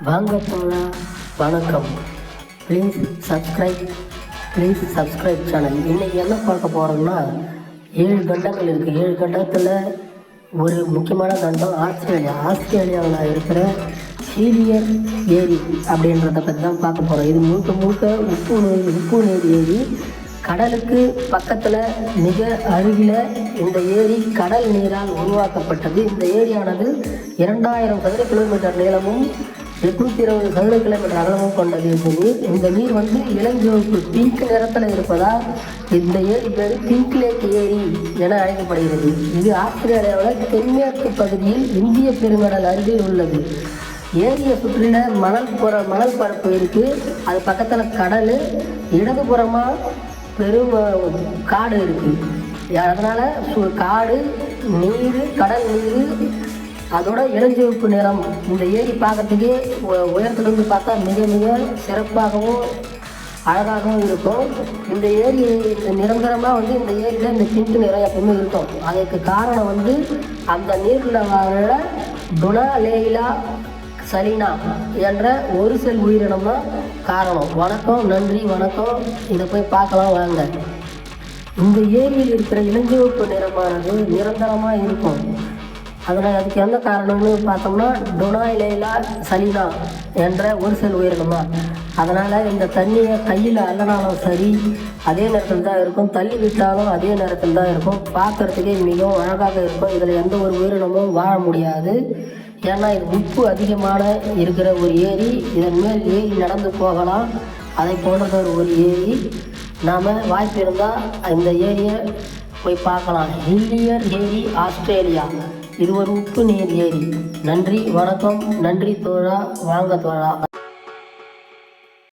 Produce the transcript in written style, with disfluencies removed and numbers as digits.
வாங்க தோழா, வணக்கம். Please subscribe channel. இன்றைக்கி என்ன பார்க்க போகிறோம்னா, 7 கண்டங்கள் இருக்குது. 7 கண்டத்தில் ஒரு முக்கியமான கண்டம் ஆஸ்திரேலியாவில் இருக்கிற ஹீலியர் ஏரி அப்படின்றத பற்றி தான் பார்க்க போகிறோம். இது முழுக்க உப்பு நீர் ஏரி. கடலுக்கு பக்கத்தில் மிக அருகில் இந்த ஏரி கடல் நீரால் உருவாக்கப்பட்டது. இந்த ஏரியானது 2000 சதுர கிலோமீட்டர் நீளமும் 820 சதுர கிலோமீட்டர் அகலமும் கொண்டது. இந்த நீர் இளஞ்சிவப்பு பிங்க் நிறத்தில் இருப்பதால் இந்த ஏரி பேர் பிங்க் லேக் ஏரி என அழைக்கப்படுகிறது. இது ஆஸ்திரேலியாவில் தென்மேற்கு பகுதியில் இந்திய பெருங்கடல் அருகில் உள்ளது. ஏரியை சுற்றில மணல் பரப்பு இருக்குது. அது பக்கத்தில் கடல், இடதுபுறமாக காடு இருக்குது. அதனால் காடு, நீர், கடல் நீர், அதோட இளஞ்சிவப்பு நிறம். இந்த ஏரி பார்க்கறதுக்கே உயரத்துலேருந்து பார்த்தா மிக மிக சிறப்பாகவும் அழகாகவும் இருக்கும். இந்த ஏரி நிரந்தரமாக இந்த ஏரியில் இந்த பிங்க் நிறம் எப்பவுமே இருக்கும். அதுக்கு காரணம் அந்த நீரில் வாழ டுனா லேயிலா சலீனா என்ற ஒரு செல் உயிரினம் தான் காரணம். வணக்கம், நன்றி, வணக்கம். இதை போய் பார்க்கலாம் வாங்க. இந்த ஏரியில் இருக்கிற இளஞ்சிவப்பு நிறமானது நிரந்தரமாக இருக்கும். அதனால் அதுக்கு என்ன காரணம்னு பார்த்தோம்னா, டுனா லேயிலா சலீனா என்ற ஒரு செல் உயிரினம் தான். அதனால் இந்த தண்ணியை கையில் அள்ளனாலும் சரி அதே நேரத்தில் தான் இருக்கும், தள்ளி விட்டாலும் அதே நேரத்தில் தான் இருக்கும். பார்க்குறதுக்கே மிகவும் அழகாக இருக்கும். இதில் எந்த ஒரு உயிரினமும் வாழ முடியாது. ஏன்னா இது உப்பு அதிகமான இருக்கிற ஒரு ஏரி. இதன் மேல் ஏரி நடந்து போகலாம். அதை போன்ற ஒரு ஏரி. நாம் வாய்ப்பு இருந்தால் இந்த ஏரியை போய் பார்க்கலாம். ஹில்லியர் ஏரி, ஆஸ்திரேலியா. இது ஒரு உப்பு நீர் ஏரி. நன்றி, வணக்கம். நன்றி தோழா, வாங்க தோழா.